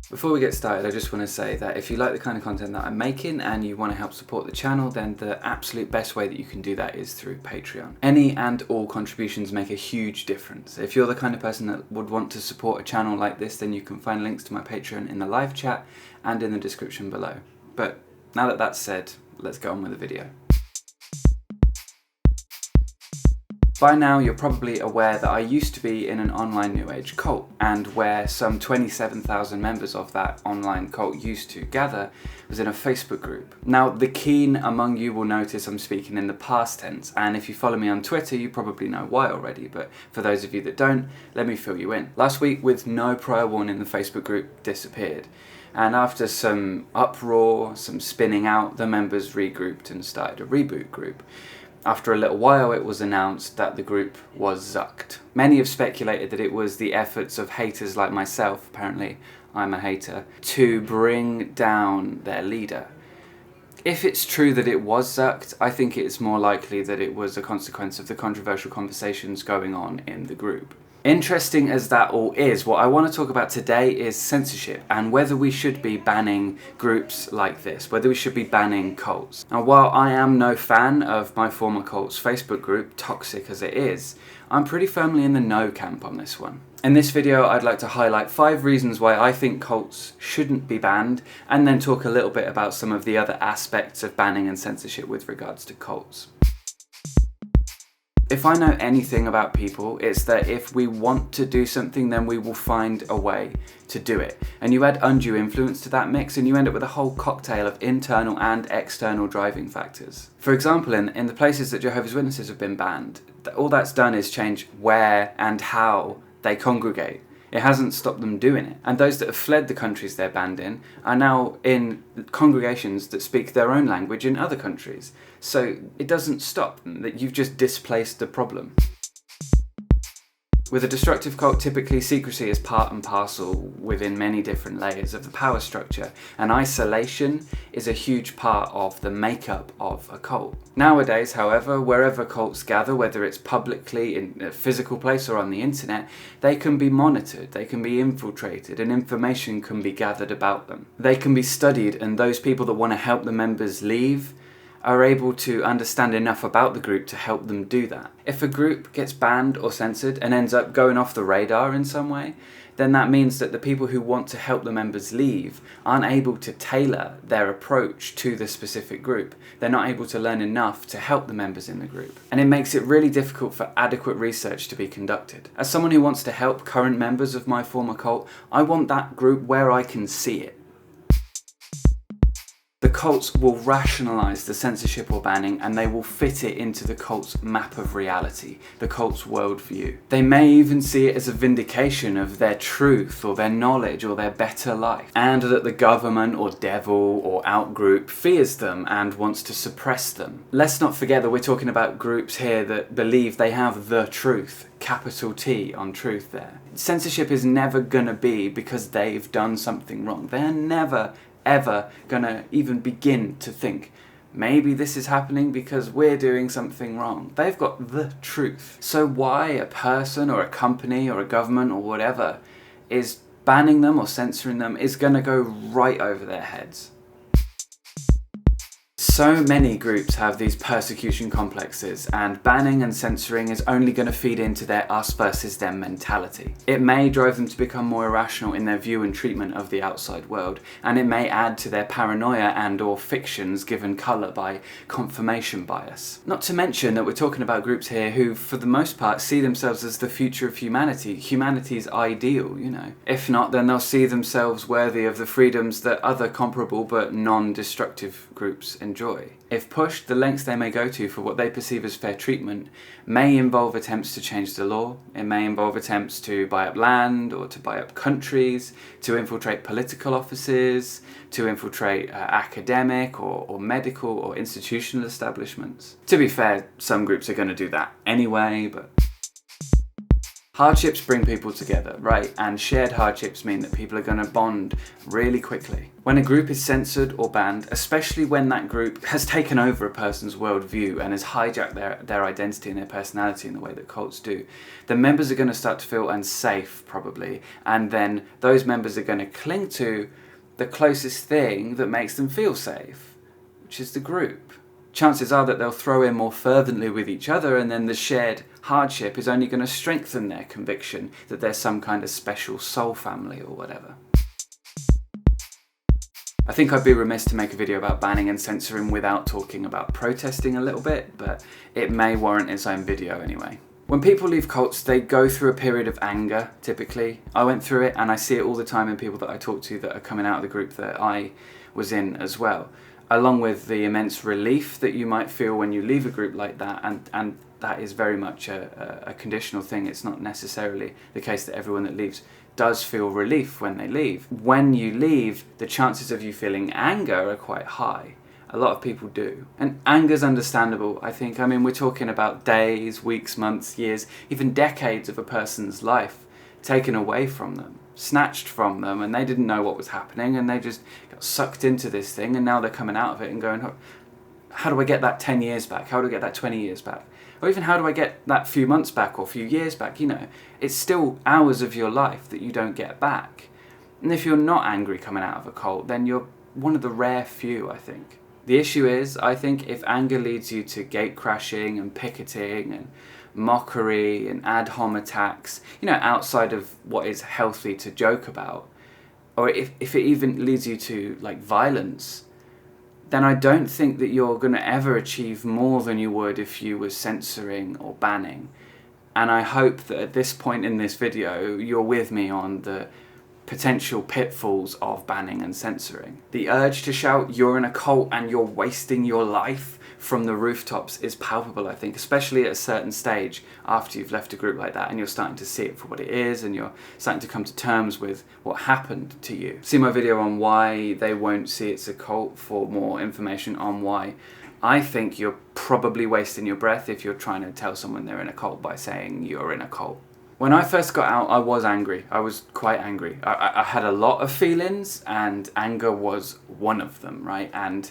Before we get started, I just want to say that if you like the kind of content that I'm making and you want to help support the channel, then the absolute best way that you can do that is through Patreon. Any and all contributions make a huge difference. If you're the kind of person that would want to support a channel like this, then you can find links to my Patreon in the live chat and in the description below. But now that that's said, let's get on with the video. By now you're probably aware that I used to be in an online New Age cult, and where some 27,000 members of that online cult used to gather was in a Facebook group. Now the keen among you will notice I'm speaking in the past tense, and if you follow me on Twitter you probably know why already, but for those of you that don't, let me fill you in. Last week, with no prior warning, the Facebook group disappeared. And after some uproar, some spinning out, the members regrouped and started a reboot group. After a little while, it was announced that the group was zucked. Many have speculated that it was the efforts of haters like myself, apparently I'm a hater, to bring down their leader. If it's true that it was zucked, I think it's more likely that it was a consequence of the controversial conversations going on in the group. Interesting as that all is, what I want to talk about today is censorship and whether we should be banning groups like this, whether we should be banning cults. Now, while I am no fan of my former cult's Facebook group, toxic as it is, I'm pretty firmly in the no camp on this one. In this video, I'd like to highlight 5 reasons why I think cults shouldn't be banned, and then talk a little bit about some of the other aspects of banning and censorship with regards to cults. If I know anything about people, it's that if we want to do something, then we will find a way to do it. And you add undue influence to that mix and you end up with a whole cocktail of internal and external driving factors. For example, in the places that Jehovah's Witnesses have been banned, all that's done is change where and how they congregate. It hasn't stopped them doing it. And those that have fled the countries they're banned in are now in congregations that speak their own language in other countries. So it doesn't stop them, that you've just displaced the problem. With a destructive cult, typically secrecy is part and parcel within many different layers of the power structure, and isolation is a huge part of the makeup of a cult. Nowadays, however, wherever cults gather, whether it's publicly in a physical place or on the internet, they can be monitored, they can be infiltrated, and information can be gathered about them. They can be studied, and those people that want to help the members leave are able to understand enough about the group to help them do that. If a group gets banned or censored and ends up going off the radar in some way, then that means that the people who want to help the members leave aren't able to tailor their approach to the specific group. They're not able to learn enough to help the members in the group. And it makes it really difficult for adequate research to be conducted. As someone who wants to help current members of my former cult, I want that group where I can see it. The cults will rationalise the censorship or banning, and they will fit it into the cult's map of reality, the cult's worldview. They may even see it as a vindication of their truth or their knowledge or their better life, and that the government or devil or outgroup fears them and wants to suppress them. Let's not forget that we're talking about groups here that believe they have the truth, capital T on truth there. Censorship is never gonna be because they've done something wrong. They're never ever gonna even begin to think, maybe this is happening because we're doing something wrong. They've got the truth. So why a person or a company or a government or whatever is banning them or censoring them is gonna go right over their heads. So many groups have these persecution complexes, and banning and censoring is only going to feed into their us versus them mentality. It may drive them to become more irrational in their view and treatment of the outside world, and it may add to their paranoia and or fictions given colour by confirmation bias. Not to mention that we're talking about groups here who, for the most part, see themselves as the future of humanity, humanity's ideal, you know. If not, then they'll see themselves worthy of the freedoms that other comparable but non-destructive groups enjoy. If pushed, the lengths they may go to for what they perceive as fair treatment may involve attempts to change the law. It may involve attempts to buy up land or to buy up countries, to infiltrate political offices, to infiltrate academic or medical or institutional establishments. To be fair, some groups are going to do that anyway, but Hardships bring people together, right? And shared hardships mean that people are going to bond really quickly. When a group is censored or banned, especially when that group has taken over a person's worldview and has hijacked their identity and their personality in the way that cults do, the members are going to start to feel unsafe, probably, and then those members are going to cling to the closest thing that makes them feel safe, which is the group. Chances are that they'll throw in more fervently with each other, and then the shared hardship is only going to strengthen their conviction that there's some kind of special soul family or whatever. I think I'd be remiss to make a video about banning and censoring without talking about protesting a little bit, but it may warrant its own video anyway. When people leave cults, they go through a period of anger, typically. I went through it, and I see it all the time in people that I talk to that are coming out of the group that I was in as well. Along with the immense relief that you might feel when you leave a group like that, and that is very much a conditional thing. It's not necessarily the case that everyone that leaves does feel relief when they leave. When you leave, the chances of you feeling anger are quite high. A lot of people do. And anger's understandable, I think. I mean, we're talking about days, weeks, months, years, even decades of a person's life taken away from them, snatched from them, and they didn't know what was happening, and they just got sucked into this thing, and now they're coming out of it and going, how do I get that 10 years back? How do I get that 20 years back? Or even how do I get that few months back or few years back? You know, it's still hours of your life that you don't get back. And if you're not angry coming out of a cult, then you're one of the rare few, I think. The issue is, I think, if anger leads you to gate crashing and picketing and mockery and ad hom attacks, you know, outside of what is healthy to joke about, or if it even leads you to, like, violence, then I don't think that you're going to ever achieve more than you would if you were censoring or banning. And I hope that at this point in this video, you're with me on the potential pitfalls of banning and censoring. The urge to shout, you're in a cult and you're wasting your life, from the rooftops is palpable, I think, especially at a certain stage after you've left a group like that and you're starting to see it for what it is and you're starting to come to terms with what happened to you. See my video on why they won't see it's a cult for more information on why I think you're probably wasting your breath if you're trying to tell someone they're in a cult by saying you're in a cult. When I first got out, I was angry. I was quite angry. I had a lot of feelings, and anger was one of them, right? And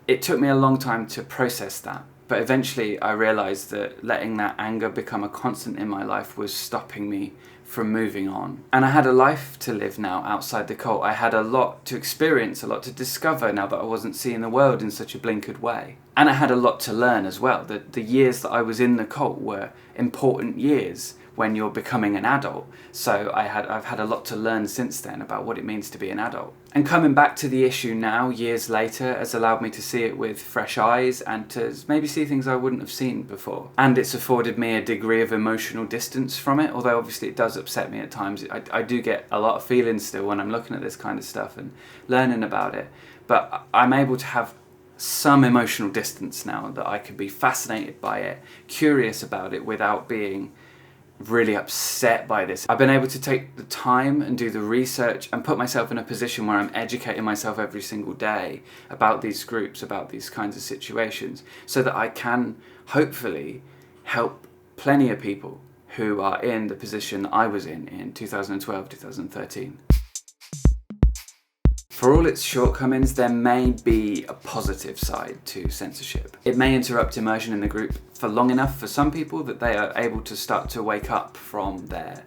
it took me a long time to process that. But eventually I realized that letting that anger become a constant in my life was stopping me from moving on. And I had a life to live now outside the cult. I had a lot to experience, a lot to discover now that I wasn't seeing the world in such a blinkered way. And I had a lot to learn as well. The years that I was in the cult were important years when you're becoming an adult. So I've had a lot to learn since then about what it means to be an adult. And coming back to the issue now, years later, has allowed me to see it with fresh eyes and to maybe see things I wouldn't have seen before. And it's afforded me a degree of emotional distance from it, although obviously it does upset me at times. I do get a lot of feelings still when I'm looking at this kind of stuff and learning about it. But I'm able to have some emotional distance now, that I could be fascinated by it, curious about it without being really upset by this. I've been able to take the time and do the research and put myself in a position where I'm educating myself every single day about these groups, about these kinds of situations, so that I can hopefully help plenty of people who are in the position I was in 2012, 2013. For all its shortcomings, there may be a positive side to censorship. It may interrupt immersion in the group for long enough for some people that they are able to start to wake up from their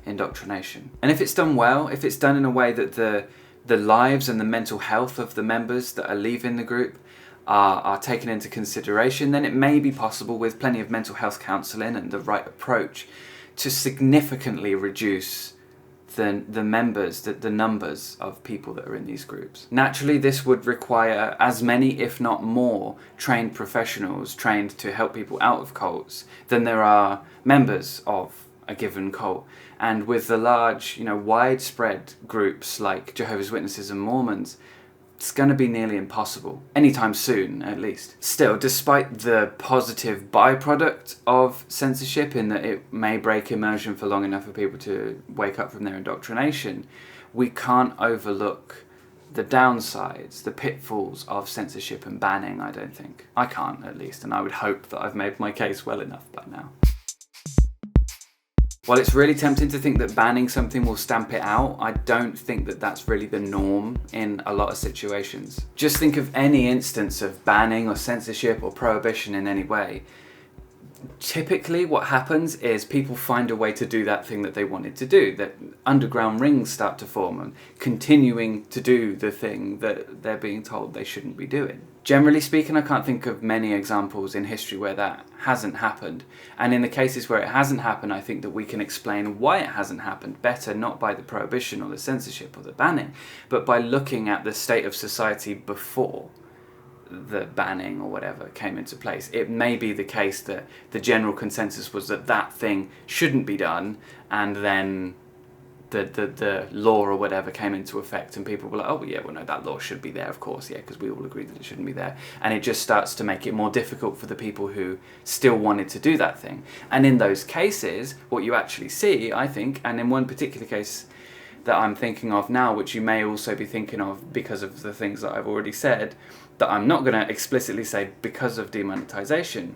indoctrination. And if it's done well, if it's done in a way that the lives and the mental health of the members that are leaving the group are taken into consideration, then it may be possible, with plenty of mental health counselling and the right approach, to significantly reduce the numbers of people that are in these groups. Naturally, this would require as many, if not more, trained professionals trained to help people out of cults than there are members of a given cult. And with the large, widespread groups like Jehovah's Witnesses and Mormons, it's going to be nearly impossible, anytime soon at least. Still, despite the positive byproduct of censorship in that it may break immersion for long enough for people to wake up from their indoctrination, we can't overlook the downsides, the pitfalls of censorship and banning, I don't think. I can't, at least, and I would hope that I've made my case well enough by now. While it's really tempting to think that banning something will stamp it out, I don't think that that's really the norm in a lot of situations. Just think of any instance of banning or censorship or prohibition in any way. Typically what happens is people find a way to do that thing that they wanted to do, that underground rings start to form and continuing to do the thing that they're being told they shouldn't be doing. Generally speaking, I can't think of many examples in history where that hasn't happened. And in the cases where it hasn't happened, I think that we can explain why it hasn't happened better, not by the prohibition or the censorship or the banning, but by looking at the state of society before the banning or whatever came into place. It may be the case that the general consensus was that that thing shouldn't be done, and then the law or whatever came into effect and people were like, oh yeah, well no, that law should be there, of course, yeah, because we all agree that it shouldn't be there. And it just starts to make it more difficult for the people who still wanted to do that thing. And in those cases, what you actually see, I think, and in one particular case that I'm thinking of now, which you may also be thinking of because of the things that I've already said, that I'm not going to explicitly say because of demonetization,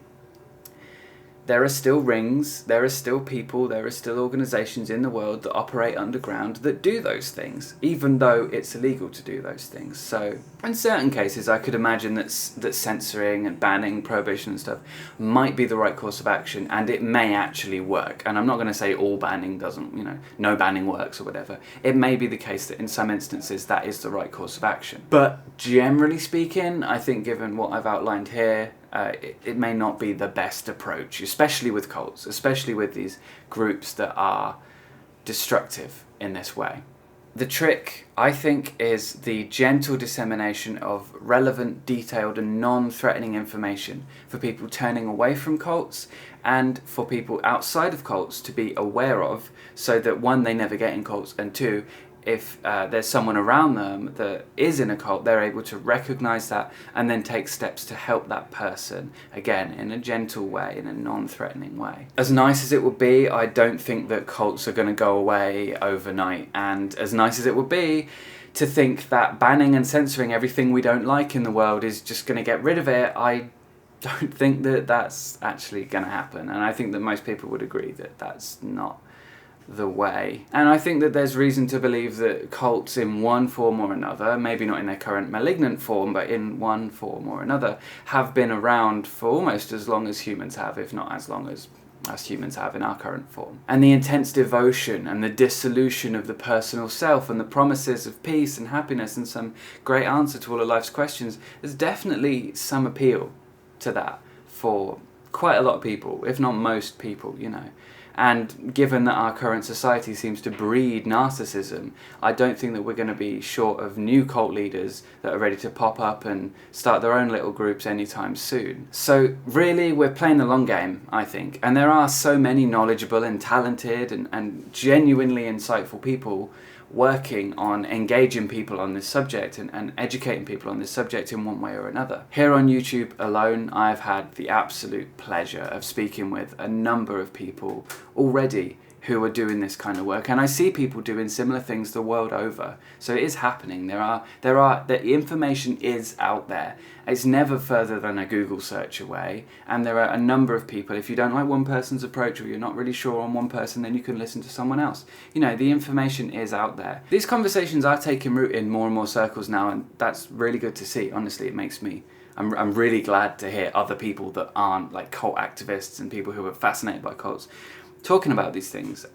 there are still rings, there are still people, there are still organisations in the world that operate underground that do those things, even though it's illegal to do those things. So in certain cases I could imagine that censoring and banning, prohibition and stuff might be the right course of action, and it may actually work. And I'm not going to say all banning doesn't, no banning works or whatever. It may be the case that in some instances that is the right course of action. But generally speaking, I think given what I've outlined here, it may not be the best approach, especially with cults, especially with these groups that are destructive in this way. The trick, I think, is the gentle dissemination of relevant, detailed and non-threatening information for people turning away from cults and for people outside of cults to be aware of, so that one, they never get in cults, and two, if there's someone around them that is in a cult, they're able to recognize that and then take steps to help that person, again, in a gentle way, in a non-threatening way. As nice as it would be, I don't think that cults are going to go away overnight. And as nice as it would be to think that banning and censoring everything we don't like in the world is just going to get rid of it, I don't think that that's actually going to happen. And I think that most people would agree that that's not the way. And I think that there's reason to believe that cults in one form or another, maybe not in their current malignant form, but in one form or another, have been around for almost as long as humans have, if not as long as us humans have in our current form. And the intense devotion and the dissolution of the personal self and the promises of peace and happiness and some great answer to all of life's questions, there's definitely some appeal to that for quite a lot of people, if not most people, And given that our current society seems to breed narcissism, I don't think that we're going to be short of new cult leaders that are ready to pop up and start their own little groups anytime soon. So really, we're playing the long game, I think. And there are so many knowledgeable and talented and genuinely insightful people working on engaging people on this subject and educating people on this subject in one way or another. Here on YouTube alone, I've had the absolute pleasure of speaking with a number of people already who are doing this kind of work, and I see people doing similar things the world over. So it is happening. The information is out there. It's never further than a Google search away, and there are a number of people. If you don't like one person's approach, or you're not really sure on one person, then you can listen to someone else. The information is out there. These conversations are taking root in more and more circles now, and that's really good to see. Honestly, it makes me I'm really glad to hear other people that aren't like cult activists and people who are fascinated by cults talking about these things,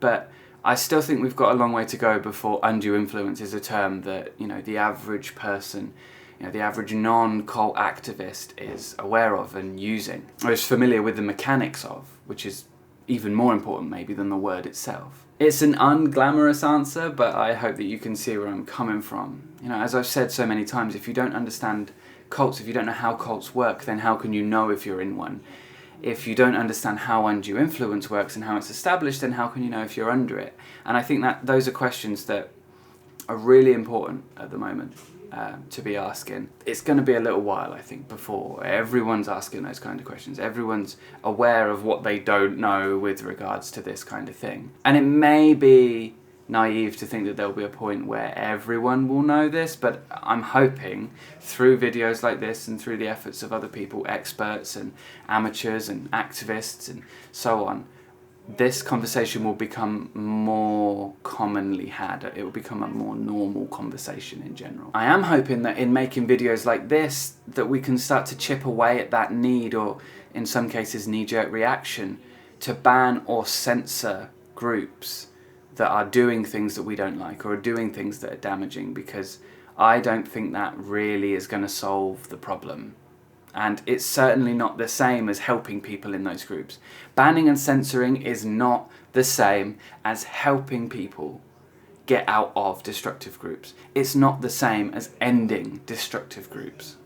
but I still think we've got a long way to go before undue influence is a term that the average person, the average non-cult activist is aware of and using, or is familiar with the mechanics of, which is even more important maybe than the word itself. It's an unglamorous answer, but I hope that you can see where I'm coming from. As I've said so many times, if you don't understand cults, if you don't know how cults work, then how can you know if you're in one? If you don't understand how undue influence works and how it's established, then how can you know if you're under it? And I think that those are questions that are really important at the moment to be asking. It's going to be a little while, I think, before everyone's asking those kind of questions. Everyone's aware of what they don't know with regards to this kind of thing. And it may be naive to think that there'll be a point where everyone will know this, but I'm hoping through videos like this and through the efforts of other people, experts and amateurs and activists and so on, this conversation will become more commonly had. It will become a more normal conversation in general. I am hoping that in making videos like this, that we can start to chip away at that need, or in some cases knee-jerk reaction, to ban or censor groups that are doing things that we don't like, or are doing things that are damaging, because I don't think that really is going to solve the problem. And it's certainly not the same as helping people in those groups. Banning and censoring is not the same as helping people get out of destructive groups. It's not the same as ending destructive groups.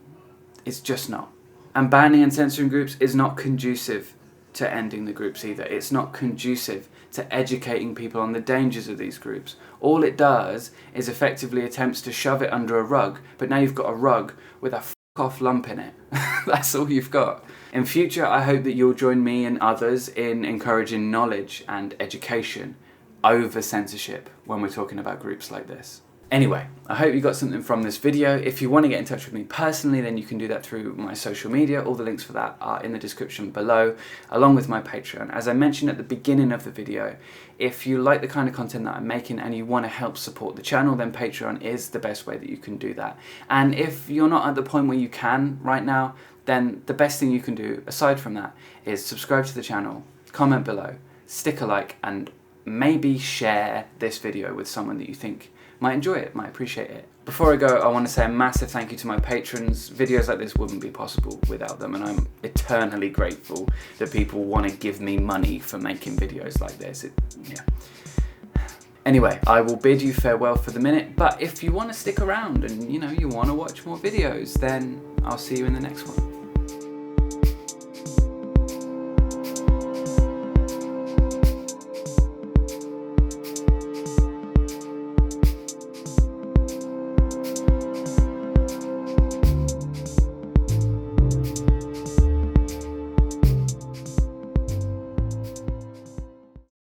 It's just not. And banning and censoring groups is not conducive to ending the groups either. It's not conducive to educating people on the dangers of these groups. All it does is effectively attempts to shove it under a rug, but now you've got a rug with a off lump in it. That's all you've got. In future, I hope that you'll join me and others in encouraging knowledge and education over censorship when we're talking about groups like this. Anyway, I hope you got something from this video. If you want to get in touch with me personally, then you can do that through my social media. All the links for that are in the description below, along with my Patreon. As I mentioned at the beginning of the video, if you like the kind of content that I'm making and you want to help support the channel, then Patreon is the best way that you can do that. And if you're not at the point where you can right now, then the best thing you can do, aside from that, is subscribe to the channel, comment below, stick a like, and maybe share this video with someone that you think might enjoy it, might appreciate it. Before I go, I want to say a massive thank you to my patrons. Videos like this wouldn't be possible without them, and I'm eternally grateful that people want to give me money for making videos like this. Yeah. Anyway, I will bid you farewell for the minute, but if you want to stick around and you want to watch more videos, then I'll see you in the next one.